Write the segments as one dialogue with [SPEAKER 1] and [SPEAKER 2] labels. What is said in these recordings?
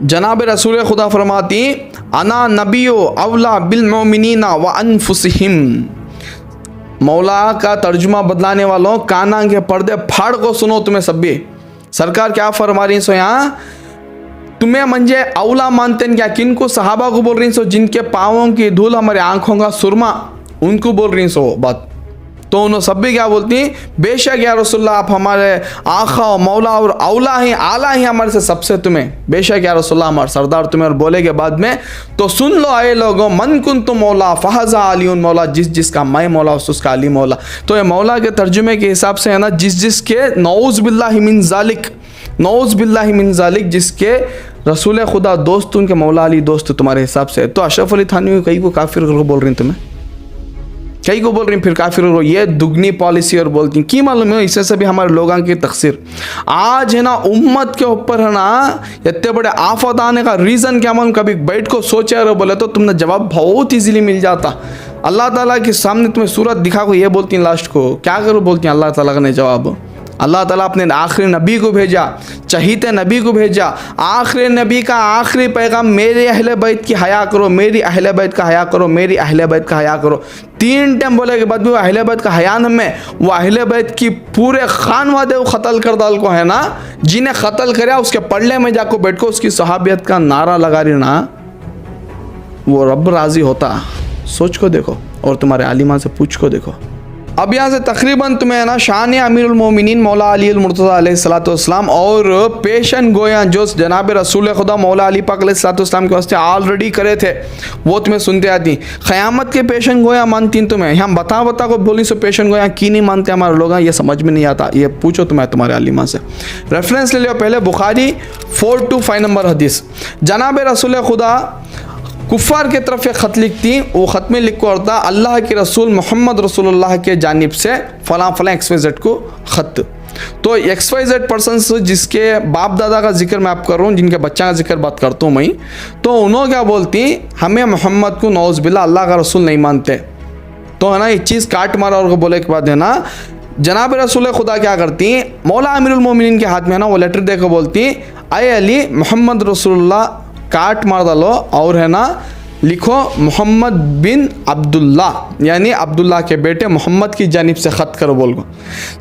[SPEAKER 1] जनाब रसूल खुदा फरमाती अना नबियो अवला बिल मोमिनीना व अनफुसिहिम। मौला का तर्जुमा बदलाने वालों, काना के पर्दे फाड़ को सुनो तुम्हें सब भी। सरकार क्या फरमा रही सो यहाँ, तुम्हें मंजे अवला मानते हैं क्या? किनको? सहाबा को बोल रही सो, जिनके पाँवों की धूल हमारे आंखों का सुरमा, उनको बोल रही सो बात। तो उन्होंने सब भी क्या बोलती, बेशक या रसूलल्लाह आप हमारे आका और मौला और अवला ही, आला ही हमारे से सबसे तुम्हें, बेशक या रसूलल्लाह हमारे सरदार तुम्हें। और बोले के बाद में तो सुन लो आए लोगों, मन कुन तुम मौला फहजा अलीउन मौला, जिस जिसका मैं मौला उसका अली मौला। तो ये मौला के तर्जुमे के हिसाब से है ना, जिस जिसके नऊज़ बिल्लाहि मिन ज़ालिक, नऊज़ बिल्लाहि मिन ज़ालिक, जिसके रसूल खुदा दोस्त उनके मौला अली दोस्त तुम्हारे हिसाब से। तो अशरफ अली थानवी कई को काफिर को बोल रही तुम्हें, कई को बोल रही फिर काफिर को, ये दुगनी पॉलिसी और बोलती की मालूम है। इससे भी हमारे लोगों की तकसीर आज है ना, उम्मत के ऊपर है ना इतने बड़े आफत आने का रीज़न क्या मालूम? कभी बैठ को सोचे और बोले तो तुमने जवाब बहुत ईजीली मिल जाता। अल्लाह ताला के सामने तुम्हें सूरत दिखा को ये बोलती लास्ट को क्या करो, बोलती हैं अल्लाह ताला ने जवाब, अल्लाह ताला अपने आखिरी नबी को भेजा, चहीते नबी को भेजा, आखिरी नबी का आखिरी पैगाम, मेरे अहले बैत की हया करो, मेरी अहले बैत का हया करो, मेरी अहले बैत का हया करो। 3 टाइम बोले के बाद भी वो अहले बैत का हया न में, वो अहले बैत की पूरे खान वादे वो क़त्ल कर डाल को है ना, जिन्हें क़त्ल कराया उसके पल्ले में जाको बैठ को उसकी सहाबियत का नारा लगा रही ना, वो रब राज़ी होता। सोच को देखो और तुम्हारे आलिमा से पूछ को देखो। अब यहाँ से तकरीबन तुम्हें ना शान अमीरुल मोमिनीन मौला अली मुर्तज़ा अलैहिस्सलाम और पेशन गोया जो जनाब रसूल खुदा मौला अली पाक अलैहिस्सलाम के वास्ते ऑलरेडी करे थे, वो तुम्हें सुनते आती। क़यामत के पेशन गोया मानती तुम्हें, यहाँ बता को बोली सो पेशन गोया की नहीं मानते हमारे लोग, ये समझ में नहीं आता। ये पूछो तुम्हें तुम्हारे अलीमा से। रेफरेंस ले लो पहले बुखारी 425 नंबर हदीस। जनाब रसूल खुदा कुफ़ार की तरफ एक ख़त लिखती, वो ख़त में लिख को होता अल्लाह के रसूल मोहम्मद रसूलुल्लाह के जानिब से फ़लाँ XYZ को ख़त। तो XYZ पर्सन जिसके बाप दादा का जिक्र मैं आप कर रहा हूँ, जिनके बच्चा का जिक्र बात करता हूँ मैं, तो उन्होंने क्या बोलती, हमें मोहम्मद को नौज़ बिल्ला अल्लाह का रसूल नहीं मानते। तो है ना ये चीज़ काट मारा और बोले के बाद है ना, जनाब रसूल खुदा क्या करती, मौला अमीरुल मोमिनीन के हाथ में है ना वो लेटर दे को बोलती, आए अली मोहम्मद रसूलुल्लाह काट मार डालो और है ना लिखो मोहम्मद बिन अब्दुल्ला, यानी अब्दुल्ला के बेटे मोहम्मद की जानिब से ख़त करो बोल को।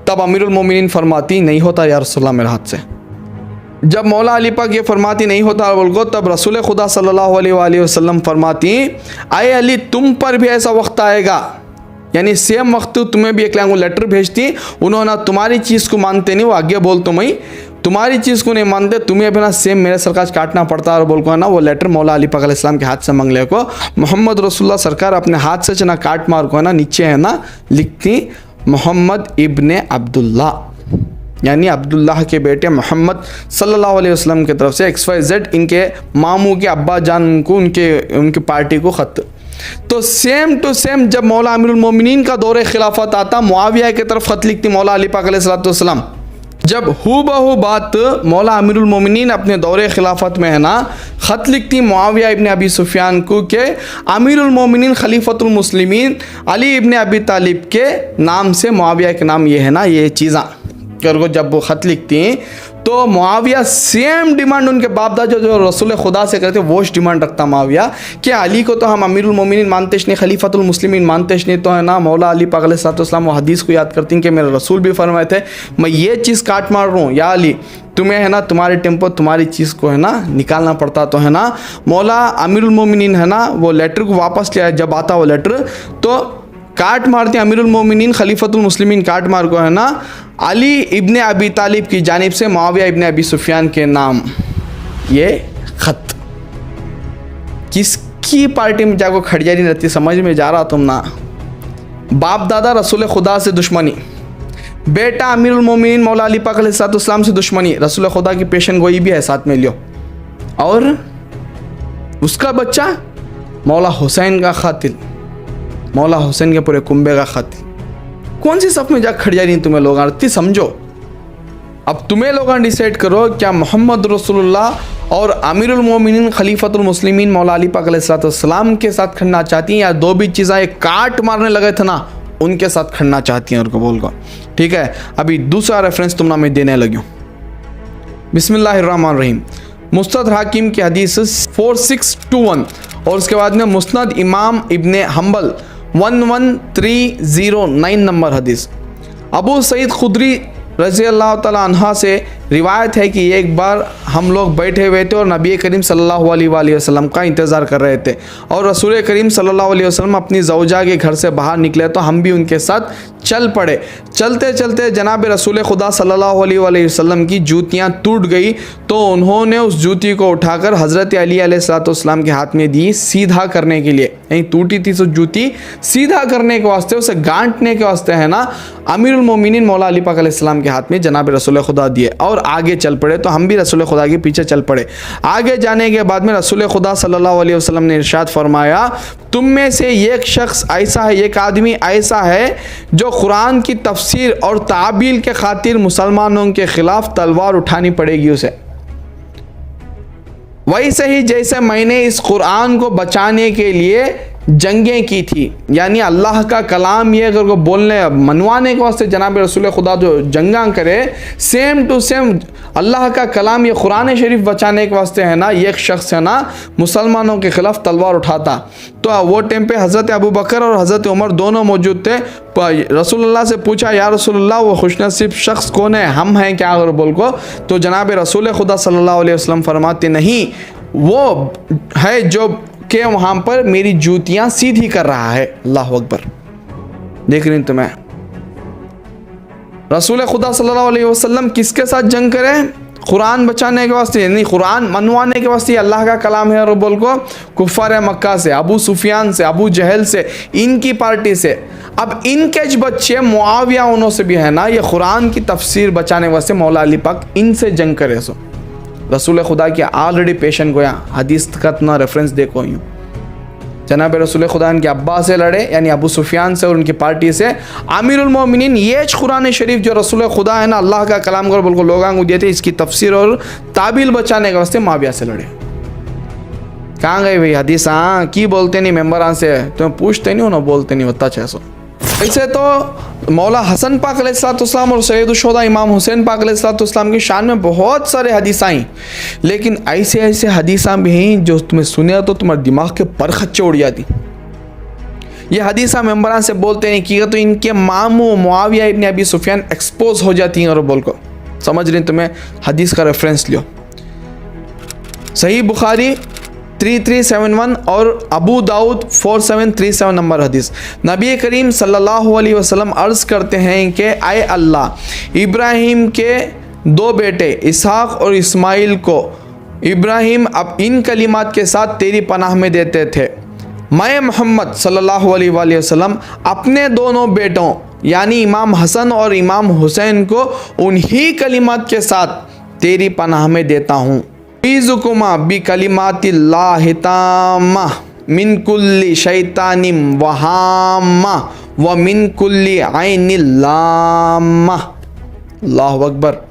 [SPEAKER 1] तब अमीरुल मोमिनीन फरमाती नहीं होता या रसूलल्लाह मेरे हाथ से। जब मौला अली पाक ये फरमाती नहीं होता बोल को, तब रसूल खुदा सल्लल्लाहु अलैहि वसल्लम फरमाती, आए अली तुम पर भी ऐसा वक्त आएगा, यानी सेम वक्त तुम्हें भी एक लेटर भेजती, उन्होंने तुम्हारी चीज़ को मानते नहीं, वो आगे बोल तो मैं तुम्हारी चीज़ को नहीं मानते, तुम्हें भी ना सेम मेरे सरकार काटना पड़ता है। और बोल को है ना वो लेटर मौला अली पाक अलैहिस्सलाम के हाथ से मंगले को मोहम्मद रसूलुल्लाह सरकार अपने हाथ से चना काट मार को है ना नीचे है ना लिखती मोहम्मद इब्ने अब्दुल्ला, यानी अब्दुल्लाह के बेटे मोहम्मद सल्लल्लाहु अलैहि वसल्लम की तरफ से XYZ इनके मामू के अब्बा जान को उनके पार्टी को ख़त। तो सेम टू सेम जब मौला अमीरुल मोमिनीन का दौरे खिलाफत आता, मुआविया की तरफ ख़त लिखती मौला अली पाक अलैहिस्सलाम। जब हूबहू बात मौला अमीरुल मोमिनीन अपने दौरे खिलाफत में है ना ख़त लिखती मुआविया इब्ने अबी सुफियान को के अमीरुल मोमिनीन खलीफतुल मुस्लिमीन अली इब्ने अबी तालिब के नाम से, मुआविया के नाम ये है ना ये चीज़ा करको जब वो ख़त लिखती हैं, तो मुआविया सेम डिमांड उनके बाप दादा जो रसूल खुदा से करते वो डिमांड रखता मुआविया कि अली को तो हम अमीरुल मोमिनीन मानते नहीं, खलीफतुल मुस्लिमीन मानते नहीं। तो है ना मौला अली पाक अलैहिस्सलाम वो हदीस को याद करती हैं कि मेरे रसूल भी फरमाए थे मैं ये चीज़ काट मार रहा हूँ, या अली तुम्हें है ना तुम्हारे टेम्पो तुम्हारी चीज़ को है ना निकालना पड़ता। तो है ना मौला अमीरुल मोमिनीन है ना वो लेटर को वापस लिया, जब आता वो लेटर तो काट मारते अमीरुल मोमिनीन खलीफतुल मुस्लिमीन काट मार को है ना अली इब्ने अबी तालिब की जानिब से मुआविया इब्ने अबी सुफियान के नाम ये ख़त। किसकी पार्टी में जाको खड़ियारी रहती समझ में जा रहा तुम ना। बाप दादा रसूल खुदा से दुश्मनी, बेटा अमीरुल मोमिनीन मौला अली पाक अलैहिस्सलाम से दुश्मनी, रसूल खुदा की पेशन गोई भी है साथ में लियो, और उसका बच्चा मौला हुसैन का खातिल, मौला हुसैन के पूरे कुंबे का खातिल। कौन सी सफ़ में जा खड़ी जा रही तुम्हें लोग आरती समझो। अब तुम्हें लोग डिसाइड करो क्या मोहम्मद रसूलुल्लाह और अमीरुल मोमिनीन खलीफतुल मुस्लिमीन मौला अली पाक अलैहिस्सलाम के साथ खड़ना चाहती हैं, या दो भी चीज़ें काट मारने लगे थे ना उनके साथ खड़ना चाहती हैं। और कबूल को ठीक है। अभी दूसरा रेफरेंस तुम ना मैं देने लगी हूँ। बिस्मिल्लाहिर्रहमानिर्रहीम। मुस्तद हाकिम की हदीस 4621 और उसके बाद में मुस्नद इमाम इब्ने हम्बल 11309 नंबर हदीस। अबू सईद खुदरी रज़ी अल्लाह ताला अन्हा से रिवायत है कि एक बार हम लोग बैठे हुए थे और नबी करीम सल्लल्लाहु अलैहि वसल्लम का इंतज़ार कर रहे थे और रसूल करीम सल्लल्लाहु अलैहि वसल्लम अपनी ज़ौजा के घर से बाहर निकले तो हम भी उनके साथ चल पड़े। चलते चलते जनाब रसूल खुदा सल्लल्लाहु अलैहि वसल्लम की जूतियाँ टूट गई तो उन्होंने उस जूती को उठाकर हज़रत अली अलैहिस्सलाम के हाथ में दी सीधा करने के लिए। यहीं टूटी थी तो जूती सीधा करने के वास्ते, उसे गांठने के वास्ते है ना, अमीरुल मोमिनीन मौला अली पाक अलैहिस्सलाम के हाथ में जनाब रसूल खुदा दिए और आगे चल पड़े। तो हम भी रसूल खुदा के पीछे चल पड़े। आगे जाने के बाद में रसूल खुदा सल्लल्लाहु अलैहि वसल्लम ने इरशाद फरमाया, तुम में से एक शख्स ऐसा है, एक आदमी ऐसा है जो कुरान की तफसीर और ताबील के खातिर मुसलमानों के खिलाफ तलवार उठानी पड़ेगी उसे। वैसे ही जैसे मैंने इस कुरान को बचाने के लिए जंगें की थी, यानी अल्लाह का कलाम ये अगर को बोलने मनवाने के वास्ते जनाब रसूल खुदा जो जंगा करे, सेम टू सेम अल्लाह का कलाम ये कुरान शरीफ बचाने के वास्ते है ना, एक शख्स है ना मुसलमानों के खिलाफ तलवार उठाता। तो वो टाइम पे हज़रत अबू बकर और हज़रत उमर दोनों मौजूद थे। रसूलुल्लाह से पूछा, या रसूलुल्लाह वो खुशनसीब शख्स कौन है, हम हैं क्या अगर बोल को? तो जनाब रसूल खुदा सल्लल्लाहु अलैहि वसल्लम फरमाते, नहीं, वो है जो कि वहाँ पर मेरी जूतियाँ सीधी कर रहा है। अल्लाह अकबर। देख रही तुम्हें रसूल खुदा सल्लल्लाहु अलैहि वसल्लम किसके साथ जंग करें? कुरान बचाने के वास्ते, यानी कुरान मनवाने के वास्ते अल्लाह का कलाम है और बोल को कुफ़ार मक्का से, अबू सुफियान से, अबू जहल से, इनकी पार्टी से। अब इनके जो बच्चे मुआविया उन्हों से भी है ना, ये कुरान की तफसीर बचाने वास्ते मौला अली पाक इनसे जंग करे। सो रसूल खुदा की ऑलरेडी पेशन गोया हदीस का इतना रेफरेंस देखो यूँ, जनाब रसूल खुदा इनके अब्बा से लड़े, यानी अबू सुफियान से और उनकी पार्टी से। आमिरुल मोमिनीन ये कुरान शरीफ जो रसूल खुदा है ना, अल्लाह का कलाम कर बिल्कुल लोगों को दिए थे, इसकी तफसीर और ताबील बचाने के वास्ते मुआविया से लड़े। कहाँ गए भाई हदीस? हाँ की बोलते नहीं मेम्बरान से, तुम्हें पूछते नहीं हो ना, बोलते नहीं होता 600। ऐसे तो मौला हसन पाक अलैहिस्सलाम और सैयदुश्शुहदा इमाम हुसैन पाक अलैहिस्सलाम की शान में बहुत सारे हदीस आई, लेकिन ऐसे ऐसे हदीसा भी हैं जो तुम्हें सुने तो तुम्हारे दिमाग के पर खच्चे उड़ जाती। ये हदीसा मेम्बरान से बोलते नहीं कि तो इनके मामू मुआविया इब्न अबी सुफियान एक्सपोज हो जाती हैं और बोल को समझ रही। तुम्हें हदीस का रेफरेंस लियो, सही बुखारी 3371 और अबू दाऊद 4737 नंबर हदीस। नबी करीम सल्लल्लाहु अलैहि वसल्लम अर्ज़ करते हैं कि आए अल्लाह, इब्राहिम के दो बेटे इसहाक और इस्माइल को इब्राहिम अब इन कलिमात के साथ तेरी पनाह में देते थे। मैं मोहम्मद सल्लल्लाहु अलैहि वसल्लम अपने दोनों बेटों यानी इमाम हसन और इमाम हुसैन को उन्हीं कलिमात के साथ तेरी पनाह में देता हूँ। ईज़ुकुमा बि कलिमातिल्लाहि ताम्मा मिन कुल्ली शैतानिम वहाम्मा व मिन कुल्ली ऐनिल लाम्मा। अल्लाहु अकबर।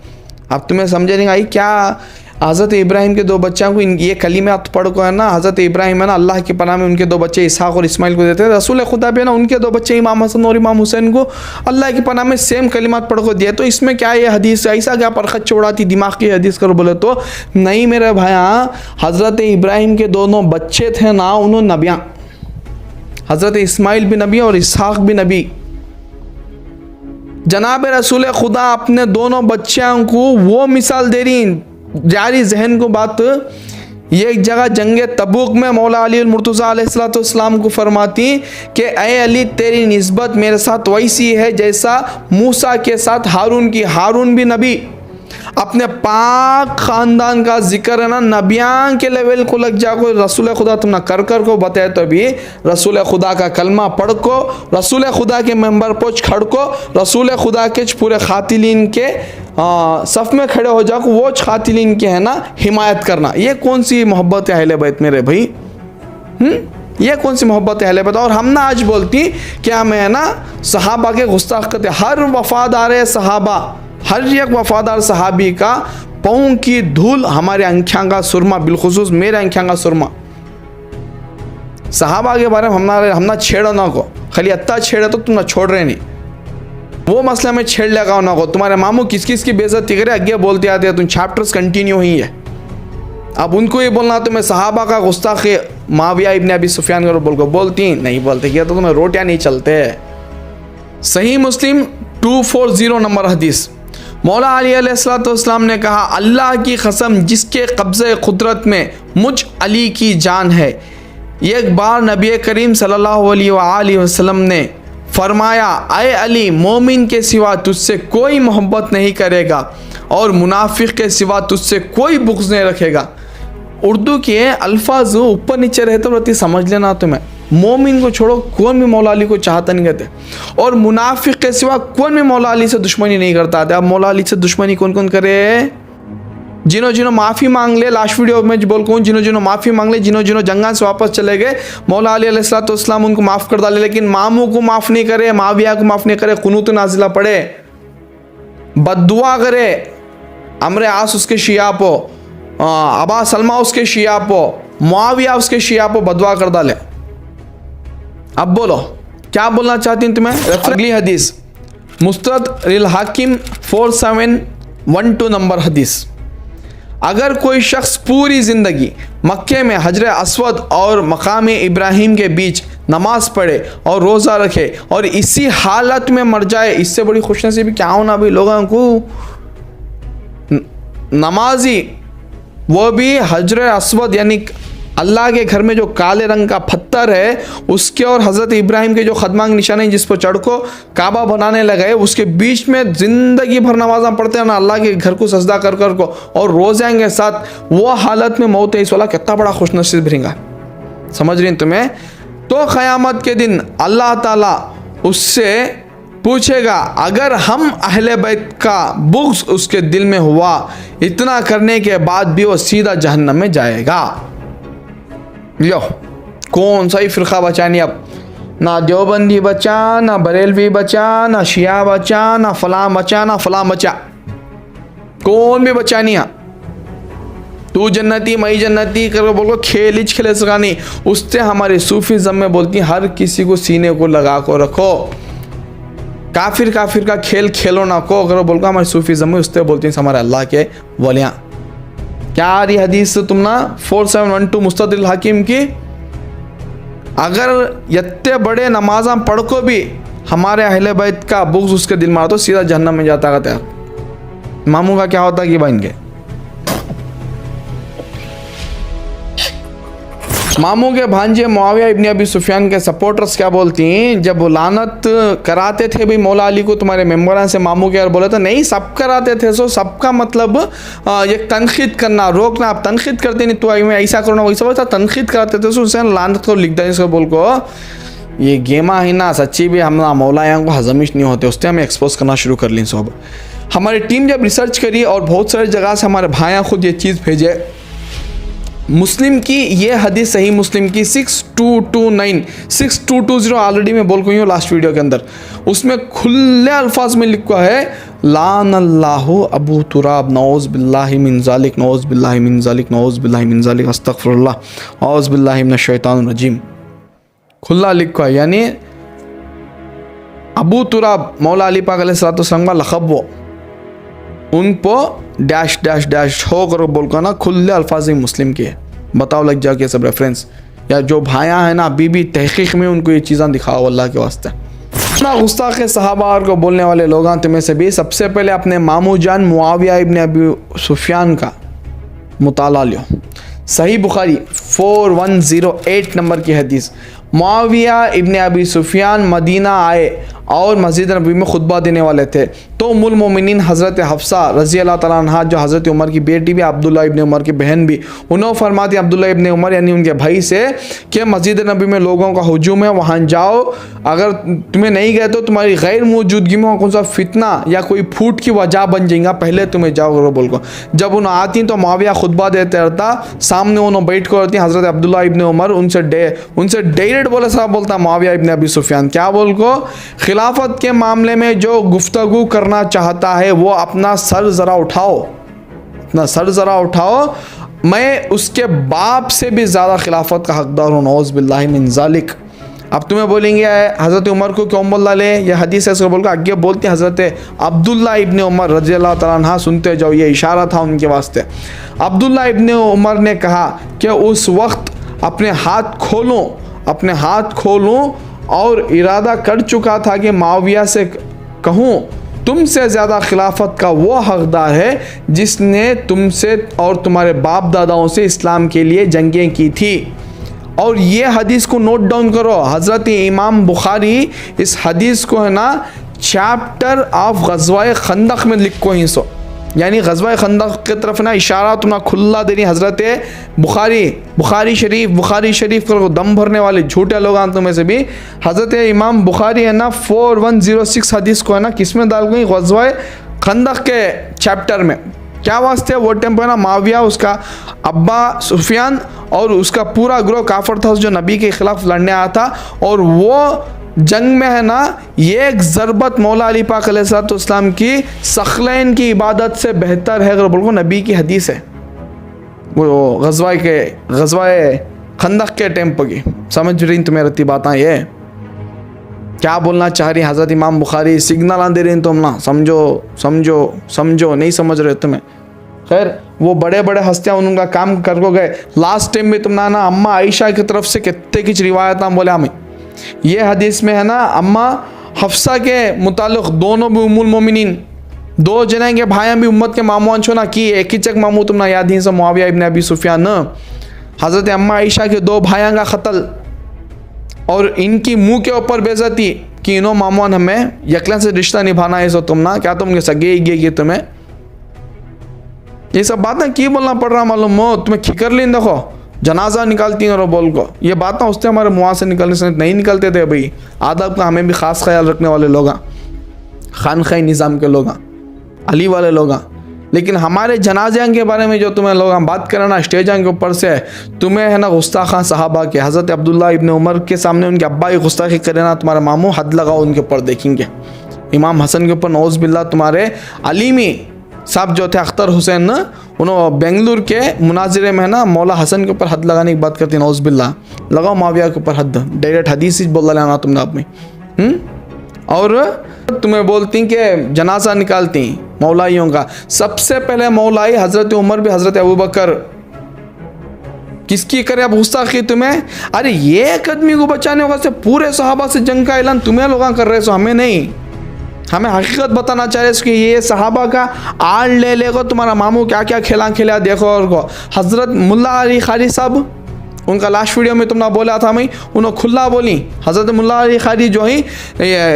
[SPEAKER 1] अब तुम्हें समझ नहीं आई क्या? हज़रत इब्राहिम के दो बच्चों को ये कलिमात पढ़ को है ना, हज़रत इब्राहिम है ना अल्लाह की पनाह में उनके दो बच्चे इसहाक और इस्माइल को देते हैं। रसूल खुदा भी है ना उनके दो बच्चे इमाम हसन और इमाम हुसैन को अल्लाह की पनाह में सेम कलिमात पढ़ को दिए। तो इसमें क्या ये हदीस ऐसा क्या परखत उड़ाती दिमाग की हदीस करो बोले तो नहीं मेरे भाई। हज़रत इब्राहिम के दोनों बच्चे थे ना, उन्होंने नबियाँ, हज़रत इस्माइल भी नबी और इसहाक भी नबी। जनाब रसूल खुदा अपने दोनों बच्चों को वो मिसाल दे रही जारी जहन को बात। ये एक जगह जंगे तबूक में मौला अली मुर्तज़ा अलैहिस्सलाम को फरमाती कि ऐ अली तेरी निस्बत मेरे साथ वैसी है जैसा मूसा के साथ हारून की। हारून भी नबी, अपने पाक ख़ानदान का जिक्र है ना नबियान के लेवल को लग जाको रसूल खुदा तुम ना कर को बताए तो भी रसूल खुदा का कलमा पढ़ को, रसूल खुदा के मेंबर पोच खड़ को, रसूल खुदा के पूरे खातिलीन के सफ़ में खड़े हो जाओ, वो खातिलीन के है ना हिमायत करना। ये कौन सी मोहब्बत है अहले बैत मेरे भाई? ये कौन सी मोहब्बत है अहले बैत? और हम ना आज बोलती क्या मैं है ना सहाबा के गुस्ताख करते। हर वफादार सहाबा, हर एक वफादार सहाबी का पाँव की धूल हमारे आँखों का सुरमा, बिलखुसूस मेरे आँखों का सुरमा। सहाबा के बारे में हमना छेड़ो ना को, खाली अत्ता छेड़े तो तुम ना छोड़ रहे नहीं, वो मसला में छेड़ लगाओ ना को। तुम्हारे मामू किस किस की बेइज्जती करे आगे बोलते आते तुम चैप्टर्स कंटिन्यू ही है। अब उनको ये बोलना तो मैं सहाबा का गुस्ताख मुआविया इब्न अबी सुफियान को बोलती नहीं बोलते कि तो तुम्हें रोटियां नहीं चलते। सही मुस्लिम 240 नंबर हदीस, मौला अली अलैहिस्सलाम ने कहा, अल्लाह की कसम जिसके कब्ज़े कुदरत में मुझ अली की जान है, एक बार नबी करीम सल्लल्लाहु अलैहि वसल्लम ने फरमाया, अय अली, मोमिन के सिवा तुझसे कोई मोहब्बत नहीं करेगा और मुनाफिक के सिवा तुझसे कोई बुग़्ज़ नहीं रखेगा। उर्दू के अल्फाज ऊपर नीचे रहते रहती समझ लेना तुम्हें। मोमिन को छोड़ो, कौन भी मौला अली को चाहता नहीं कहते, और मुनाफिक के सिवा कौन भी मौला अली से दुश्मनी नहीं करता। अब मौला अली से दुश्मनी कौन कौन करे? जिन्हों माफ़ी मांग ले, लास्ट वीडियो में बोल कहूँ, जिन्हों माफ़ी मांग ले, जिन्हों जंगा से वापस चले गए, मौला अली अलैहिस्सलाम उनको माफ़ कर डाले, लेकिन मामू को माफ़ नहीं करे, मुआविया को माफ़ नहीं करे, कुनूत नाजिला पड़े, बद्दुआ करे, अमर आस उसके शिया पो, अबा सलमा उसके शिया पो, मुआविया उसके शिया पो बदवा कर डाले। अब बोलो क्या बोलना चाहती हैं तुम्हें? अगली हदीस मुस्तदरिल हाकिम 4712 नंबर हदीस, अगर कोई शख्स पूरी ज़िंदगी मक्के में हजर अस्वद और मकाम इब्राहिम के बीच नमाज पढ़े और रोज़ा रखे और इसी हालत में मर जाए, इससे बड़ी खुशनसीबी क्या होना भाई लोगों को। नमाजी वो भी हजर अस्वद यानी अल्लाह के घर में जो काले रंग का पत्थर है उसके और हज़रत इब्राहिम के जो खदमा की निशानी जिस पर चढ़ को काबा बनाने लगे उसके बीच में ज़िंदगी भर नमाज़ा पढ़ते हैं ना अल्लाह के घर को सजदा कर कर को और रोज़े के साथ, वो हालत में मौत है, इस वाला कितना बड़ा खुशनसीब रहेगा। समझ रही तुम्हें? तो क़यामत के दिन अल्लाह ताला उससे पूछेगा, अगर हम अहले बैत का बुग़्ज़ उसके दिल में हुआ, इतना करने के बाद भी वो सीधा जहन्नम में जाएगा। लो कौन सा ही फ़िरक़ा बचा नहीं, अब ना देवबंदी बचा, ना बरेलवी बचा, ना शिया बचा, ना फलां बचा, ना फलां बचा, कौन भी बचा नहीं। तू जन्नती मई जन्नती कर बोलो खेल सका नहीं। उससे हमारे सूफीज़म में बोलती हैं हर किसी को सीने को लगा को रखो, काफिर का खेल खेलो ना को अगर बोल को हमारे सूफीज़म में उससे बोलती हैं हमारे अल्लाह के वलियाँ। क्या आ रही हदीस तुम ना 4712 मुस्तदरिल हाकिम की, अगर इतने बड़े नमाज़ा पढ़ को भी हमारे अहले बैत का बुग़्ज़ उसके दिल मार तो सीधा जहन्नम में जाता है। मामू का क्या होता कि भाई इनके मामू के भांजे मुआविया इब्न अबी सुफियान के सपोर्टर्स क्या बोलती हैं, जब वो लानत कराते थे भाई मौला अली को तुम्हारे मेम्बरान से, मामू के यार बोले तो नहीं सब कराते थे, सो सबका मतलब ये तनखीद करना रोकना। आप तनखीद करते नहीं तो ऐसा करो ना वैसा वैसा तनखीद कराते थे, उससे लानत को लिख दें इसको बोल को ये गेमा ही ना सच्ची भी हम ना मौला यहाँ को हजमिश नहीं होते, उससे हमें एक्सपोज करना शुरू कर ली। सब हमारी टीम जब रिसर्च करी और बहुत सारी जगह से हमारे भाइयाँ खुद ये चीज़ भेजे, मुस्लिम की ये हदीस सही मुस्लिम की 6220 ऑलरेडी मैं बोल गई हूँ लास्ट वीडियो के अंदर, उसमें खुले अल्फाज में लिखा है लान अल्लाहु अबू तुराब नौज़ बिल्लाहि मिन ज़ालिक नौज़ बिल्लाहि मिन ज़ालिक नौज़ बिल्लाहि मिन ज़ालिक अस्तग़फिरुल्लाह औज़ बिल्लाहि मिनश शैतानिर रजीम। खुला लिखा है, यानी अबू तुराब मौला अली पाक अलैहिस्सलाम का लक़ब, वो उन पर डैश डैश डैश हो कर बोल कर ना खुले अल्फाज मुस्लिम के बताओ लग जाओ कि सब रेफरेंस, या जो भाया है ना अभी भी तहकीक में उनको ये चीज़ें दिखाओ अल्लाह के वास्ते। ना गुस्ताख सहाबा को बोलने वाले लोग तुम्हें से भी सबसे पहले अपने मामू जान मुआविया इब्न अबी सुफियान का मुताला लो। सही बुखारी 4108 नंबर की हदीस, मुआविया इब्न अबी सुफियान मदीना आए और मस्जिद नबी में खुतबा देने वाले थे, तो उम्मुल मोमिनीन हज़रत हफ्सा रज़ी अल्लाह तआला अन्हा जो हज़रत उमर की बेटी भी, अब्दुल्ला इब्न उमर की बहन भी, उन्होंने फरमाती अब्दुल्ला इब्न उमर यानी उनके भाई से कि मस्जिद नबी में लोगों का हुजूम है, वहाँ जाओ, अगर तुम्हें नहीं गए तो तुम्हारी गैर मौजूदगी में कौन सा फितना या कोई फूट की वजह बन जाएगा, पहले तुम्हें जाओ बोल को। जब उन्हें आती तो मुआविया खुतबा देते रहता, सामने उन्होंने बैठ कर रहती हज़रत अब्दुल्ला इब्न उमर, उनसे डायरेक्ट बोले साहब बोलता मुआविया इब्न अबी सुफियान क्या बोल को, खिलाफत के मामले में जो गुफ्तगू करना चाहता है वो अपना सर ज़रा उठाओ, अपना सर ज़रा उठाओ, मैं उसके बाप से भी ज़्यादा खिलाफत का हकदार हूँ, नौज़ बिल्लाहि मिन ज़ालिक। अब तुम्हें बोलेंगे हज़रत उमर को क्यों बोल डाले, ये हदीस है इसको बोल, आगे बोलते हैं हज़रत अब्दुल्ला इब्ने उमर रज़ियल्लाहु तआला अन्हु, सुनते जाओ, ये इशारा था उनके वास्ते। अब्दुल्ला इब्ने उमर ने कहा कि उस वक्त अपने हाथ खोलूं और इरादा कर चुका था कि माविया से कहूँ तुमसे ज़्यादा खिलाफत का वो हकदार है जिसने तुमसे और तुम्हारे बाप दादाओं से इस्लाम के लिए जंगें की थी। और ये हदीस को नोट डाउन करो, हज़रत इमाम बुखारी इस हदीस को है ना चैप्टर ऑफ गज़वाए खंदक में लिखो ही सो, यानी गज़वाए खंदक की तरफ ना इशारा तुम्हारा खुल्ला दे रही हज़रत बुखारी शरीफ को दम भरने वाले झूठे लोग आंतों में से भी हज़रत इमाम बुखारी है ना 4106 हदीस को है ना किस में डाल गई, गज़वाए खंदक के चैप्टर में। क्या वास्ते, वो टाइम पर ना माविया उसका अब्बा सुफियान और उसका पूरा ग्रोह काफर था जो नबी के खिलाफ लड़ने आया था, और वो जंग में है ना एक ज़रबत मौला अली पाक अलैहिस्सलाम की सखलैन की इबादत से बेहतर है, अगर बोलो नबी की हदीस है वो गज़वाए खंदक के टाइम पर की। समझ रही तुम्हें रहती बातें, ये क्या बोलना चाह रही हज़रत इमाम बुखारी, सिग्नल आ दे रही तुम ना, समझो नहीं समझ रहे तुम्हें। खैर वो बड़े बड़े हस्तियाँ उनका काम कर को गए। लास्ट टाइम में तुम ना अम्मा आयशा की तरफ से कितने कुछ रिवायत बोले हमें, ये हदीस में है ना अम्मा हफ्सा के मुतालिक दोनों भी उम्मुल मोमिनीन, दो जने के भाइयाँ भी उम्मत के मामून छो ना कि एक ही चक मामू तुम ना याद ही से मुआविया इब्न अबी सुफियान, हज़रत अम्मा आयशा के दो भाइयों का कत्ल और इनकी मुंह के ऊपर बेइज्जती कि इन्हों मामून हमें यकलन से रिश्ता निभाना है, सो तुम ना क्या तुम सगे कि तुम्हें ये सब बातें की बोलना पड़ रहा मालूम हो, तुम्हें खिकर लीन देखो जनाजा निकालती हैं और बोल को, ये बातें उससे हमारे मुँह से निकलने से नहीं निकलते थे भाई। आदब का हमें भी ख़ास ख्याल रखने वाले लोग, खानखाई निज़ाम के लोग, अली वाले लोग, लेकिन हमारे जनाजे के बारे में जो तुम्हें लोग बात करें ना स्टेज के ऊपर से, तुम्हें है ना गुस्ताखा सहाबा के हज़रत अब्दुल्ला इब्न उमर के सामने उनके अब्बा की गुस्ताखी करे ना, तुम्हारे मामू हद लगाओ उनके ऊपर देखेंगे। इमाम हसन के ऊपर नौज़ बिल्ला, तुम्हारे अलीमी साहब जो थे अख्तर हुसैन ना, उन्होंने बेंगलुरु के मुनाजिरे में है ना मौला हसन के ऊपर हद लगाने की बात करती, नौज़ बिल्ला, लगाओ माविया के ऊपर हद, डायरेक्ट हदीस ही बोल लेना तुमने आप में। और तुम्हें बोलती कि जनाजा निकालती मौलाइयों का, सबसे पहले मौलाई हज़रत उमर भी हज़रत अबू बकर, किसकी करे अब गुस्ताखी तुम्हें, अरे ये एक आदमी को बचाने होगा से पूरे सहाबा से जंग का ऐलान तुम्हें लोग कर रहे हो, हमें नहीं, हमें हकीकत बताना चाह रहे हैं कि ये सहाबा का आड़ ले लेगो, तुम्हारा मामू क्या क्या खेला देखो। और को हज़रत मुल्ला अली खारी साहब, उनका लास्ट वीडियो में तुमने बोला था मैं, उन्होंने खुला बोली हज़रत मुल्ला अली खारी जो ही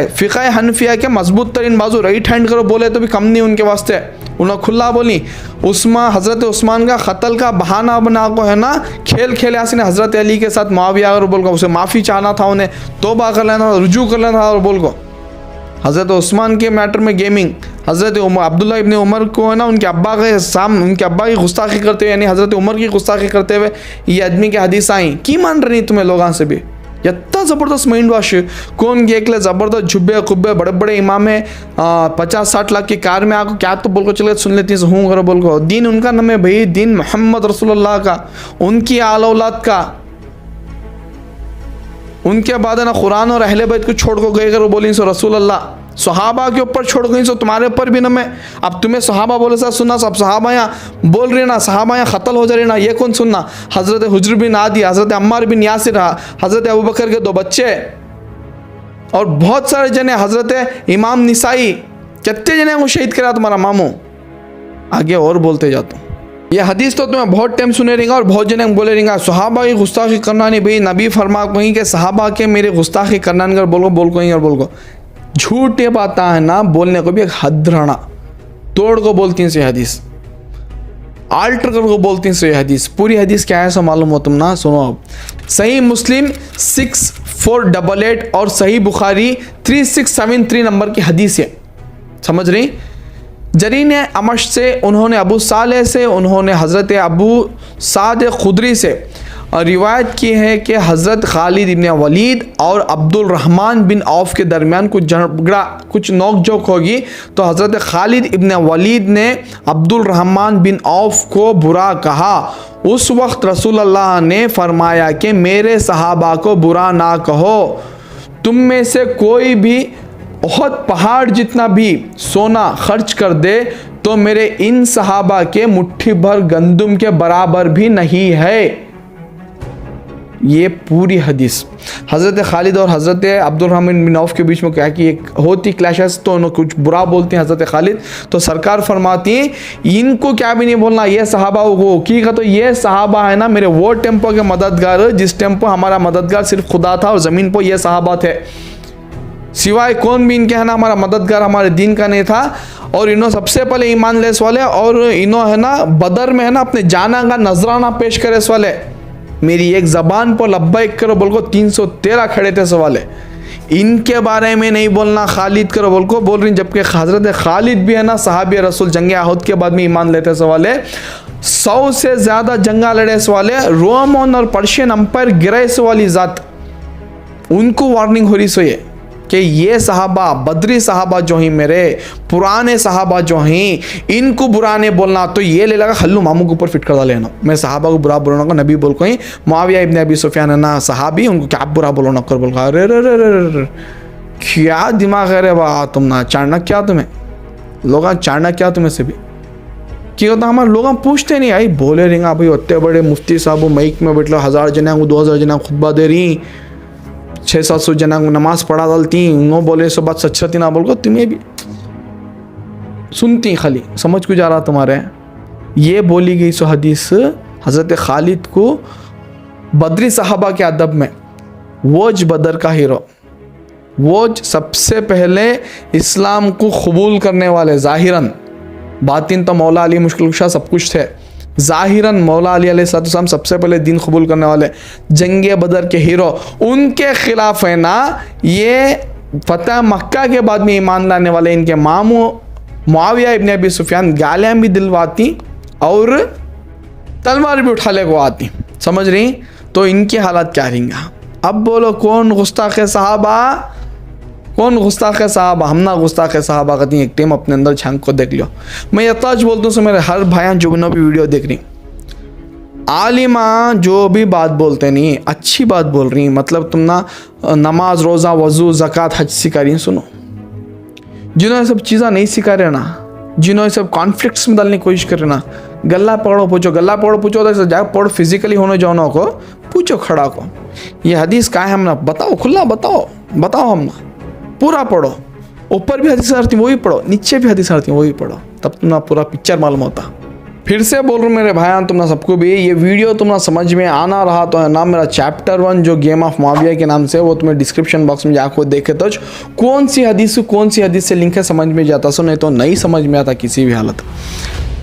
[SPEAKER 1] फ़िक़्ह हनफिया के मजबूत तरीन बाजू राइट हैंड करो बोले तो भी कम नहीं उनके वास्ते, उन्होंने खुला बोली। हज़रत उस्मान का क़त्ल का बहाना बना को है ना खेल यासिन हज़रत अली के साथ माविया और बोल को उसे माफ़ी चाहना था, उन्हें तौबा कर लेना, रुजू कर लेना था, और बोल को हज़रत उस्मान के मैटर में गेमिंग, हज़रत अब्दुल्ला इब्न उमर को है ना उनके अब्बा की गुस्ताखी करते हुए, यानी हज़रत उमर की गुस्ताखी करते हुए ये आदमी की हदीस आई की मान रही तुम्हें लोगों से भी, इतना ज़बरदस्त माइंड वाश कौन के एकले ज़बरदस्त झुब्बे खुब्बे बड़े बड़े इमाम 50-60 लाख की कार में आको क्या तो बोल को चले सुन लेती हूँ करो बोल को, दीन उनका नाम है भाई, दीन मोहम्मद रसूलुल्लाह का, उनकी आल औलाद का, उनके बाद ना कुरान और अहले बैत को छोड़ को गए अगर वो बोली सो रसूल अल्लाह, सहाबा के ऊपर छोड़ गई सो तुम्हारे ऊपर भी ना मैं, अब तुम्हें सहाबा बोले सा सुनना, सब सहाबा यहाँ बोल रहे ना, सहाबा यहाँ क़त्ल हो जा रहे ना, ये कौन सुनना। हज़रत हुज्र बिन आदी, हज़रत अम्मार बिन यासिर, हज़रत अबू बकर के 2 बच्चे और बहुत सारे जने, हज़रत इमाम निसाई, कितने जने को शहीद करा तुम्हारा मामू। आगे और बोलते जाता हूँ, ये हदीस तो तुम्हें बहुत टाइम सुने रहेंगे और बहुत जने बोले रहेंगे सहाबा की गुस्ताखी करना नहीं भाई, नबी फरमा कहीं के सहाबा के मेरे गुस्ताखी करना नहीं कर बोल कहीं और बोल को, झूठ ये बात है ना, बोलने को भी एक हद रहना, तोड़ को बोलती हैं से हदीस, आल्टर कर को बोलती हैं से हदीस, पूरी हदीस क्या है सो मालूम हो तुम ना, सुनो अब। सही मुस्लिम 6488 और सही बुखारी 3673 नंबर की हदीस है, समझ रही। जरीन अमश से, उन्होंने अबू साले से, उन्होंने हज़रत अबू साद खुदरी से, रिवायत की है कि हज़रत खालिद इब्न वलीद और अब्दुल रहमान बिन औफ के दरमियान कुछ झगड़ा, कुछ नोक-झोंक होगी, तो हज़रत खालिद इब्न वलीद ने अब्दुल रहमान बिन औफ को बुरा कहा। उस वक्त रसूलुल्लाह ने फरमाया कि मेरे सहाबा को बुरा ना कहो, तुम में से कोई भी बहुत पहाड़ जितना भी सोना खर्च कर दे तो मेरे इन सहाबा के मुट्ठी भर गंदुम के बराबर भी नहीं है। ये पूरी हदीस हज़रत खालिद और हज़रत अब्दुल रहमान बिन औफ के बीच में क्या कि एक होती क्लैशेस, तो उन्होंने कुछ बुरा बोलते हैं हज़रत खालिद, तो सरकार फरमाती हैं इनको क्या भी नहीं बोलना, ये सहाबा को की का, तो ये सहाबा है ना मेरे वो टेम्पो के मददगार, जिस टेम्पो हमारा मददगार सिर्फ खुदा था और ज़मीन पर ये सहाबा थे, सिवाय कौन भी इनके है ना हमारा मददगार हमारे दीन का नहीं था। और इन्होंने सबसे पहले ईमान लेस वाले, और इन्होंने है ना बदर में है ना अपने जाना का नजराना पेश करे इस वाले, मेरी एक ज़बान पर लब्बैक करो बोल को 313 खड़े थे सवाले, इनके बारे में नहीं बोलना, खालिद करो बोल को बोल रही, जबकि हज़रत खालिद भी है ना सहाबी रसूल जंग अहद के बाद में ईमान लेते सवाले, 100 से ज़्यादा जंगा लड़े सवाले, रोमन और पर्शियन अंपायर गिरे वाली ज़ात, उनको वार्निंग हो रही सो ये कि ये सहाबा बदरी सहाबा जो हैं, मेरे पुराने सहाबा जो हैं, इनको बुरा नहीं बोलना, तो ये ले लगा हल्लू मामू के ऊपर फिट कर लेना, मैं सहाबा को बुरा बोलना को नबी बोल को ही, मुआविया इब्न अबी सुफियान है ना सहाबी, उनको क्या बुरा बोलो न कर बोल, अरे रे रे रे क्या दिमाग है रे वाह, तुम ना चाड़ना क्या तुम्हें, लोग चाड़ना क्या तुम्हें से भी क्या होता, हमारे लोग पूछते नहीं आई बोले रहेंगे भाई उतने बड़े मुफ्ती साहब माइक में बैठ लो 1000 जना 2000 जना खुतबा दे रही, 600-700 जना को नमाज पढ़ा डालती, वो बोले सो बात सच्चती ना बोल को, तुम्हें भी सुनती खाली समझ को जा रहा तुम्हारे। ये बोली गई सो हदीस हज़रत खालिद को बदरी सहाबा के अदब में, वोज बदर का हीरो, वोज सबसे पहले इस्लाम को कबूल करने वाले, ज़ाहिरन बातिन तो मौला अली मुश्किल कुशा सब कुछ थे, ज़ाहिरन मौला अली अलैहिस्सलाम सबसे पहले दीन कबूल करने वाले, जंगे बदर के हीरो, उनके खिलाफ है ना ये फतह मक्का के बाद में ईमान लाने वाले इनके मामू मुआविया इब्न अबी सुफियान गालियाँ भी दिलवाती और तलवार भी उठा ले को आती, समझ रही, तो इनकी हालत क्या रहेंगे। अब बोलो कौन गुस्ताख सहाबा, कौन गुस्ताख सहाबा, हम ना गुस्ताख सहाबा कहती हैं, एक टाइम अपने अंदर झांक को देख लो। मैं यताज बोलता हूँ मेरे हर भाइयाँ जो भी वीडियो देख रही, आलिमा जो भी बात बोलते नहीं अच्छी बात बोल रही, मतलब तुम ना नमाज रोज़ा वज़ू ज़कात हज सिखा रही, सुनो, जिन्होंने सब चीज़ें नहीं सिखा रहे ना, जिन्होंने सब कॉन्फ्लिक्ट्स में डालने की कोशिश कर रहे ना, गला पढ़ो पूछो, गला पढ़ो पूछो, तो जाओ पढ़ो फिजिकली होने जाओ को पूछो खड़ा को, ये हदीस का है, हम ना बताओ खुला बताओ बताओ, हम ना पूरा पढ़ो, ऊपर भी हदीस आती वही पढ़ो, नीचे भी हदीस आती वही पढ़ो, तब तुम ना पूरा पिक्चर मालूम होता। फिर से बोल रहा हूँ मेरे भाई तुम ना सबको भी ये वीडियो तुम ना समझ में आना रहा तो है ना, मेरा चैप्टर 1 जो गेम ऑफ मुआविया के नाम से, वो तुम्हें डिस्क्रिप्शन बॉक्स में जाकर देखे तो कौन सी हदीस से लिंक है समझ में जाता, सो नहीं तो नहीं समझ में आता किसी भी हालत।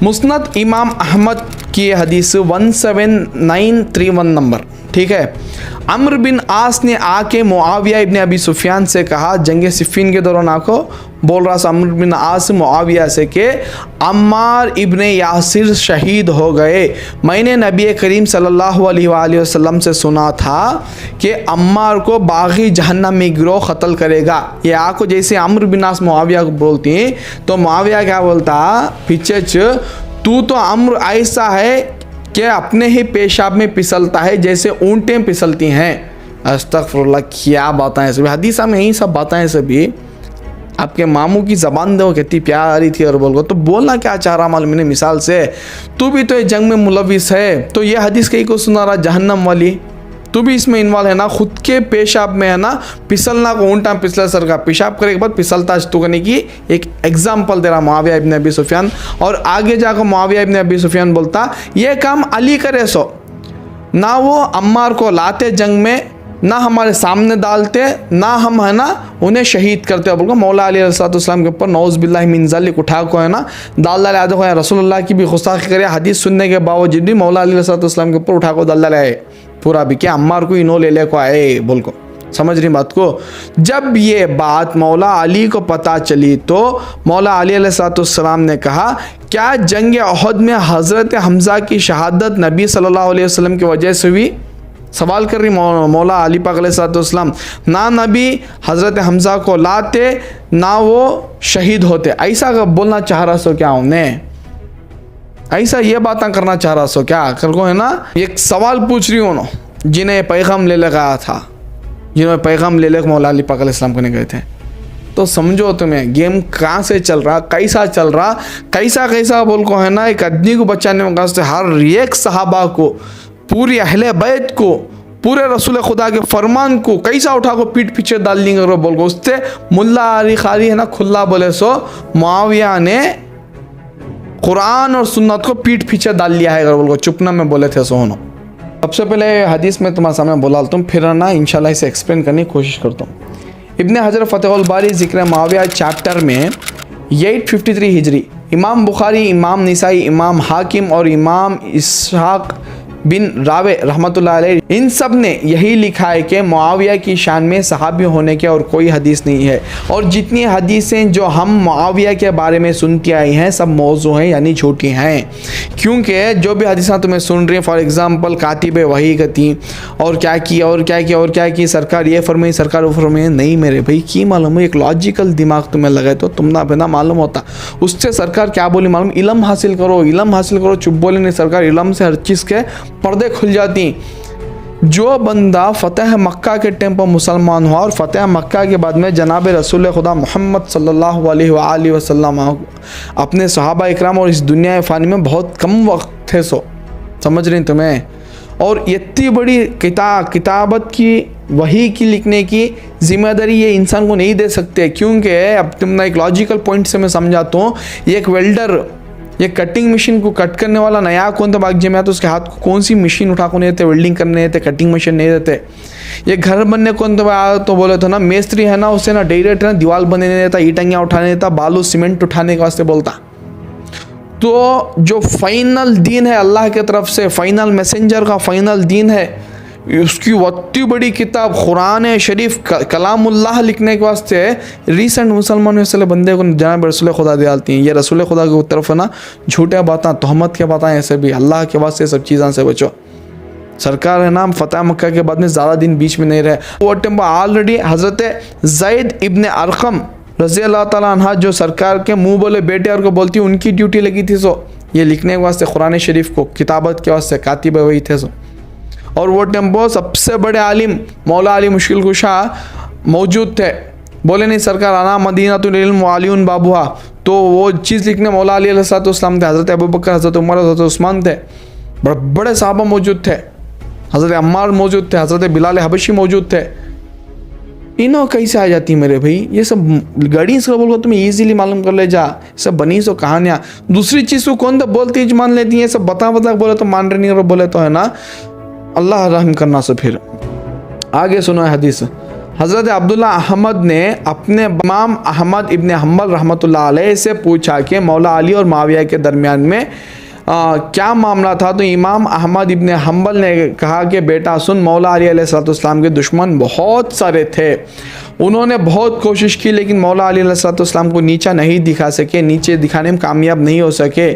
[SPEAKER 1] मुस्नद इमाम अहमद की हदीस 17931 नंबर, ठीक है। अम्र बिन आस ने आके मुआविया इब्न अबी सुफियान से कहा, जंग सिफ़ीन के दौरान आको बोल रहा था अम्र बिन आस मुआविया से कि अम्मार इब्न यासिर शहीद हो गए, मैंने नबी करीम सल्लल्लाहु अलैहि वसल्लम से सुना था कि अम्मार को बागी जहन्नम में गिरोह कत्ल करेगा। ये आको जैसे अम्र बिन आस मुआविया को बोलती हैं, तो मुआविया क्या बोलता पीछे तू तो अम्र ऐसा है कि अपने ही पेशाब में फिसलता है जैसे ऊँटें फिसलती हैं। अस्तगफुरुल्लाह, क्या बातें हैं सभी, हदीसा में यही सब बातें हैं सभी। आपके मामू की ज़बान दो कितनी प्यारी थी, और बोल तो बोलना क्या चाह रहा मालूम मैंने मिसाल से, तू भी तो ये जंग में मुलविस है, तो ये हदीस कहीं को सुना रहा जहन्नम वाली, तू भी इसमें इन्वॉल्व है ना, खुद के पेशाब में है ना फिसलना को ऊँटा फिसला सर का पेशाब करे के बाद फिसलता तू करने की एक एग्जाम्पल दे रहा मुआविया इब्न अबी सुफियान। और आगे जाकर मुआविया इब्न अबी सुफियान बोलता ये काम अली करे सो ना, वो अम्मार को लाते जंग में, ना हमारे सामने डालते, ना हम है ना उन्हें शहीद करते। बोल मौला अली अलैहिस्सलाम के ऊपर नौज़ बिल्लाहि मिन ज़ालिक उठा को है ना डाल डाले आदो है, रसूलुल्लाह की भी गुस्ताखी करे, हदीस सुनने के बावजूद भी मौला अली अलैहिस्सलाम के ऊपर उठा को डाल डाले आए पूरा भी, क्या अम्मार को इनो ले को आए बोल को, समझ रही बात को। जब ये बात मौला अली को पता चली तो मौला अली अलैहिस्सलाम ने कहा, क्या जंग अहद में हज़रत हमज़ा की शहादत नबी सल्लल्लाहु अलैहि वसल्लम की वजह से हुई? सवाल कर रही मौला अली पाक अलैहिस्सलाम, ना नबी हज़रत हमज़ा को लाते ना वो शहीद होते, ऐसा बोलना चाह रहा सो क्या उन्हें, ऐसा ये बातें करना चाह रहा सो क्या कर को है ना। एक सवाल पूछ रही हूँ जिन्हें पैगाम ले लगाया था, जिन्होंने पैगाम ले लेकर मौला अली पाक अलैहिस्सलाम को गए थे। तो समझो तुम्हें गेम कहाँ से चल रहा, कैसा चल रहा, कैसा बोल को है ना। एक आदमी को बचाने में वास्ते हर एक सहाबा को, पूरी अहले बैत को, पूरे रसूल खुदा के फरमान को कैसा उठा को पीठ पीछे डाल देंगे बोल को। उससे मुल्ला आरी खारी है ना खुल्ला बोले सो मुआविया ने कुरान और सुन्नत को पीठ पीछे डाल लिया है बोल को, चुपना में बोले थे सोनो। सबसे पहले हदीस में तुम्हारे सामने बोला तुम, फिर ना इंशाल्लाह इसे एक्सप्लेन करने की कोशिश करता हूँ। इब्ने हजर फतहुल बारी ज़िक्र मुआविया चैप्टर में 853 हिजरी इमाम बुखारी, इमाम निसाई, इमाम हाकिम और इमाम इसहाक बिन रावे रहमतुल्लाह अलैह इन सब ने यही लिखा है कि मुआविया की शान में सहाबी होने के और कोई हदीस नहीं है, और जितनी हदीसें जो हम मुआविया के बारे में सुनती आई हैं सब मौजू हैं यानी झूठी हैं। क्योंकि जो भी हदीसें तुम्हें सुन रही हैं, फॉर एग्जांपल कातिब वही गति और क्या किया और क्या किया और क्या की, सरकार ये फरमाई सरकार वो फरमाई, नहीं मेरे भाई की मालूम है। एक लॉजिकल दिमाग तुम्हें लगे तो तुम ना बिना मालूम होता उससे सरकार क्या बोली मालूम, इल्म हासिल करो, इल्म हासिल करो, चुप बोले नहीं सरकार, इल्म से हर चीज़ के पर्दे खुल जाती। जो बंदा फतेह मक्का के टाइम पर मुसलमान हुआ और फतेह मक्का के बाद में जनाब रसूल खुदा मोहम्मद सल्लल्लाहु अलैहि वसल्लम अपने सहाबा इकराम और इस दुनिया फ़ानी में बहुत कम वक्त थे, सो समझ रही तुम्हें। और इतनी बड़ी किताबत की वही की लिखने की जिम्मेदारी ये इंसान को नहीं दे सकते, क्योंकि अब तुम एक लॉजिकल पॉइंट से मैं समझाता हूँ। एक वेल्डर, ये कटिंग मशीन को कट करने वाला नया कौन था बाग में, तो उसके हाथ को कौन सी मशीन उठा को नहीं देते, वेल्डिंग करने देते, कटिंग मशीन नहीं देते। ये घर बनने कौन तो बोले तो ना मेस्त्री है ना, उससे ना डायरेक्ट ना दीवार बनने नहीं देता, ईंटियाँ उठाने देता, बालू सीमेंट उठाने के वास्ते बोलता। तो जो फाइनल दीन है अल्लाह की तरफ से, फाइनल मैसेंजर का फाइनल दीन है, उसकी इतनी बड़ी किताब कुरान शरीफ कलामुल्लाह लिखने के वास्ते रिसेंट मुसलमान से बंदे को जनाब रसूल खुदा डालती हैं। ये रसूल खुदा की तरफ है ना झूठे बातें, तहमत के बातें, ऐसे भी अल्लाह के वास्ते सब चीज़ों से बचो। सरकार है ना फतेह मक्का के बाद में ज़्यादा दिन बीच में नहीं रहे। वो टाइम ऑलरेडी हज़रत ज़ैद इब्ने अरक़म रज़ी अल्लाह ताला अन्हा जो सरकार के मुँह बोले बेटे और को बोलती, उनकी ड्यूटी लगी थी सो ये लिखने के वास्ते कुरान शरीफ को, किताबत के वास्ते कातिब वही थे सो। और वो टेम्पो सबसे बड़े आलिम मौला अली मुश्किल कुशा मौजूद थे, बोले नहीं सरकार आना मदीनातुल इल्म व अलीउन बाबुहा, तो वो चीज़ लिखने मौला अली अलैहिस्सलाम थे, हज़रत अबू बकर, हज़रत उमर, हज़रत उस्मान थे, बड़े बड़े साहबा मौजूद थे, हज़रत अम्मार मौजूद थे, हज़रत बिलाल हबशी मौजूद थे। इन्हों कैसे आ जाती मेरे भाई, ये सब गड़ी से बोल तुम्हें ईजीली मालूम कर ले जा, सब बनी सो कहानियाँ। दूसरी चीज़ को कौन तो बोलती है मान लेती है, सब बता बोले तो मान रहे नहीं, बोले तो है ना अल्लाह रहम करना। से फिर आगे सुनो हदीस। हज़रत अब्दुल्ला अहमद ने अपने इमाम अहमद इब्ने हम्बल रहमतुल्लाह अलैह से पूछा कि मौला अली और मुआविया के दरमियान में क्या मामला था। तो इमाम अहमद इब्ने हम्बल ने कहा कि बेटा सुन, मौला अली अलैहिस्सलाम के दुश्मन बहुत सारे थे, उन्होंने बहुत कोशिश की लेकिन मौला अली अलैहिस्सलाम को नीचा नहीं दिखा सके, नीचे दिखाने में कामयाब नहीं हो सके।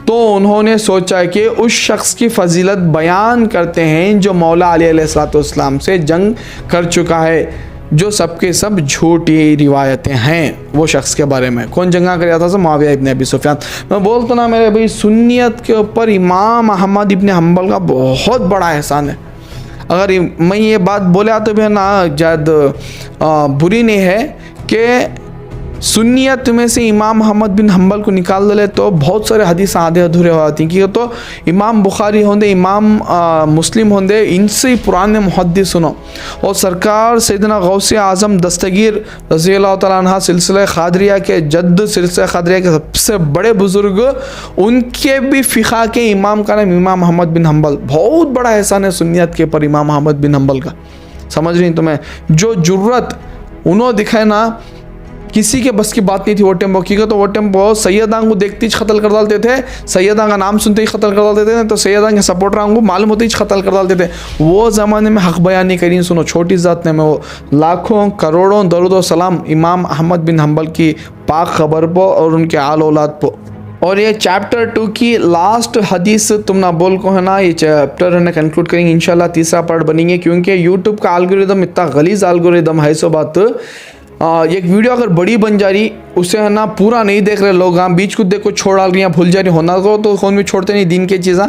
[SPEAKER 1] तो उन्होंने सोचा कि उस शख्स की फजीलत बयान करते हैं जो मौला अली अलैहिस्सलाम से जंग कर चुका है, जो सबके सब झूठी रिवायतें हैं वो शख्स के बारे में। कौन जंगा कर था? मुआविया इब्ने अबी सुफियान। मैं बोलता ना मेरे भाई, सुन्नियत के ऊपर इमाम अहमद इब्ने हम्बल का बहुत बड़ा एहसान है। अगर मैं ये बात बोला तो भी ना ज़्यादा बुरी नहीं है कि सुन्नियत में से इमाम अहमद बिन हम्बल को निकाल दे तो बहुत सारे हदीस आधे अधूरे होती हैं। क्योंकि तो इमाम बुखारी होंदे, इमाम मुस्लिम होंदे, इनसे पुराने मुहद्दिस सुनो। और सरकार सैयदना गौसे आज़म दस्तगीर रज़ी अल्लाह तआला अन्हा सिलसिला क़ादरिया के जद्द, सिलसिला क़ादरिया के सबसे बड़े बुज़ुर्ग, उनके भी फ़िक़ा के इमाम का नाम इमाम अहमद बिन हम्बल। बहुत बड़ा एहसान है सुन्नियत के ऊपर इमाम अहमद बिन हम्बल का। समझ रही तुम्हें? जो जुर्रत उन्होंने दिखाए ना, किसी के बस की बात नहीं थी वो टेम्पो की। तो वो टेम्पो सैयदा को देखते ही कत्ल कर डालते थे, सैयदा का नाम सुनते ही कत्ल कर डालते थे, तो सैयदा के सपोर्टरों को मालूम होते ही कत्ल कर डालते थे। वो ज़माने में हक बयान नहीं करी, सुनो छोटी ज़ात ने में वो लाखों करोड़ों दरूद व सलाम इमाम अहमद बिन हम्बल की पाक खबर पो और उनके आल औलाद पो। और ये चैप्टर 2 की लास्ट हदीस तुम ना बोल को है ना, ये चैप्टर है ना कंक्लूड करेंगे इंशाल्लाह, तीसरा पार्ट बनेंगे, क्योंकि यूट्यूब का एल्गोरिदम इतना गलीज एल्गोरिदम है। सो बात एक वीडियो अगर बड़ी बन जा रही उसे है ना पूरा नहीं देख रहे लोग, हाँ बीच को देखो छोड़ डाल रही हैं, भूल जा रही होना को तो कौन भी छोड़ते नहीं, दिन की चीज़ें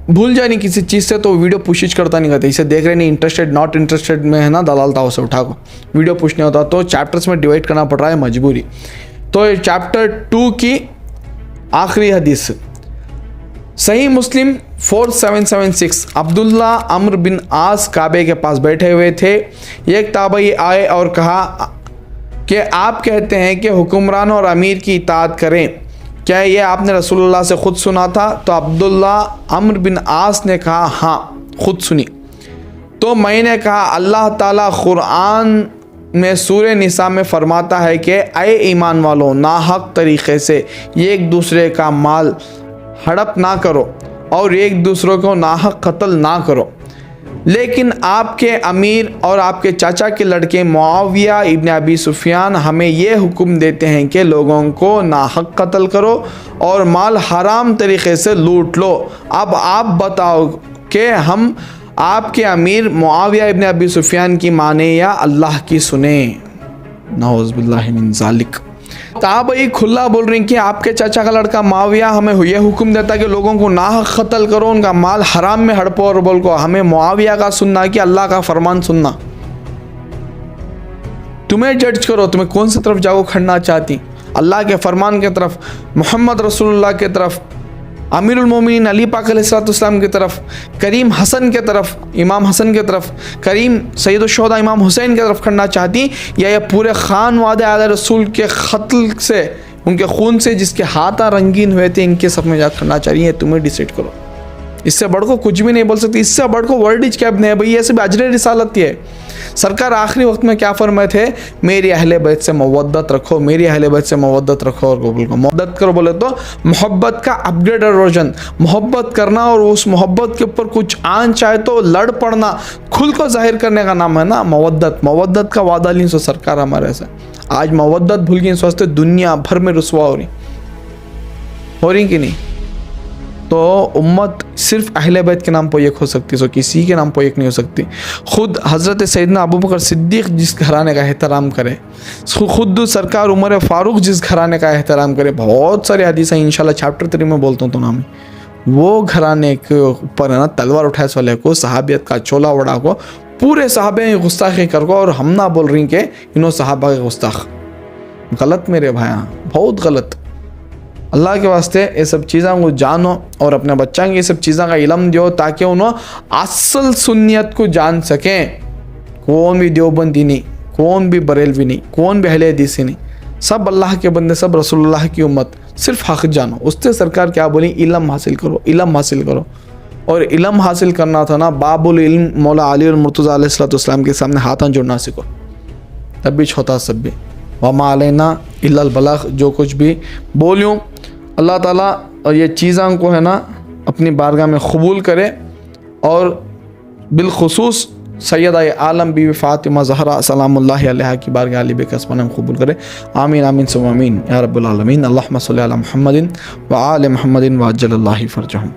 [SPEAKER 1] भूल जा रही किसी चीज़ से, तो वीडियो पुशिश करता नहीं करते, इसे देख रहे नहीं, इंटरेस्टेड नॉट इंटरेस्टेड में है ना दलालता उसे उठा को वीडियो पुश नहीं होता, तो चैप्टर्स में डिवाइड करना पड़ रहा है मजबूरी। तो चैप्टर 2 की आखिरी हदीस सही मुस्लिम 4776, अब्दुल्ला अम्र बिन आस काबे के पास बैठे हुए थे, एक ताबई आए और कहा कि आप कहते हैं कि हुक्मरान और अमीर की इताअत करें, क्या ये आपने रसूलुल्लाह से ख़ुद सुना था? तो अब्दुल्ला अम्र बिन आस ने कहा हाँ ख़ुद सुनी। तो मैंने कहा अल्लाह ताला कुरान में सूरह निसा में फरमाता है कि ऐ ईमान वालों, नाहक तरीक़े से एक दूसरे का माल हड़प ना करो और एक दूसरे को नाहक कत्ल ना करो। लेकिन आपके अमीर और आपके चाचा के लड़के मुआविया इब्न अबी सुफियान हमें ये हुक्म देते हैं कि लोगों को नाहक कत्ल करो और माल हराम तरीक़े से लूट लो। अब आप बताओ कि हम आपके अमीर मुआविया इब्न अबी सुफियान की माने या अल्लाह की सुने? नऊज़ बिल्लाहि मिन ज़ालिक। ताबई खुला बोल रही कि आपके चाचा का लड़का मुआविया हमें यह हुक्म देता कि लोगों को नाहक कत्ल करो, उनका माल हराम में हड़पो, और बोल को हमें मुआविया का सुनना कि अल्लाह का फरमान सुनना। तुम्हें जज करो, तुम्हें कौन सी तरफ जाओ खड़ना चाहती, अल्लाह के फरमान की तरफ, मोहम्मद रसूलुल्लाह की तरफ, अमीरुल मोमिनीन अली पाक अलैहिस्सलाम की तरफ, करीम हसन के तरफ, इमाम हसन के तरफ, करीम सैयदुश शुहदा इमाम हुसैन की तरफ खड़ना चाहती, या ये पूरे खान वादे आले रसूल के क़त्ल से, उनके खून से जिसके हाथ रंगीन हुए थे, इनके सब में जा खड़ना चाहिए? है तुम्हें डिसाइड करो। इससे बढ़ को कुछ भी नहीं बोल सकती, इससे बढ़ को वर्ड इज क्या है भाई, ये सब अजर रिसालत है। सरकार आखिरी वक्त में क्या फरमाए थे? मेरी अहले बैत से मवद्दत रखो, मेरी अहले बैत से मवद्दत रखो, और कबूल को मवद्दत करो बोले तो मोहब्बत का अपग्रेडेड वर्जन, मोहब्बत करना और उस मोहब्बत के ऊपर कुछ आन चाहे तो लड़ पड़ना, खुल को जाहिर करने का नाम है ना मवद्दत। मवद्दत का वादा ली सो सरकार हमारे से आज मवद्दत भूल गई, सोचते दुनिया भर में रुसवा हो रही कि नहीं? तो उम्मत सिर्फ अहले बैत के नाम पर एक हो सकती है, सो किसी के नाम पर एक नहीं हो सकती। खुद हज़रत सैयदना अबू बकर सिद्दीक़ जिस घराने का एहतराम करे, खुद सरकार उमर फ़ारूक जिस घराने का एहतराम करे, बहुत सारे हदीस हैं इंशाल्लाह चैप्टर 3 में बोलता हूँ तो नाम, वो घराने के ऊपर है ना तलवार उठाए वाले को, सहाबियत का चोला वड़ा को, पूरे सहाबे गुस्ताखी कर को, और हम ना बोल रही कि इन्हों सहाबा के गुस्ताख, गलत मेरे भाई, बहुत गलत। अल्लाह के वास्ते ये सब चीज़ों को जानो और अपने बच्चों की ये सब चीज़ों का इल्म दो, ताकि उन्होंने असल सुन्नियत को जान सकें। कौन भी देवबंदी नहीं, कौन भी बरेलवी नहीं, कौन भी अहले हदीस नहीं, सब अल्लाह के बंदे, सब रसूलुल्लाह की उम्मत, सिर्फ हक़ जानो। उससे सरकार क्या बोली? इल्म हासिल करो, इल्म हासिल करो। और इल्म हासिल करना था ना, बाबुल इल्म मौला अली और मुर्तज़ा अलैहिस्सलाम के सामने हाथ जोड़ना सीखो, तब भी छोटा सब भी। वमा अलैना इल्लल बलाग, जो कुछ भी बोलूँ अल्लाह ताला और ये चीज़ों को है ना अपनी बारगाह में कबूल करे, और बिलखुसूस सैयदा आलम बीवी फ़ातिमा ज़हरा सलामुल्लाहि अलैहा की बारगाह अली बेकस्मन हम कबूल करे। आमीन आमीन सुम्मा आमीन या रब्बुल आलमीन। अल्लाहुम्मा सल्लि अला मुहम्मदिन व आले मुहम्मदिन व अज्जलल्लाहि फ़रजहुम।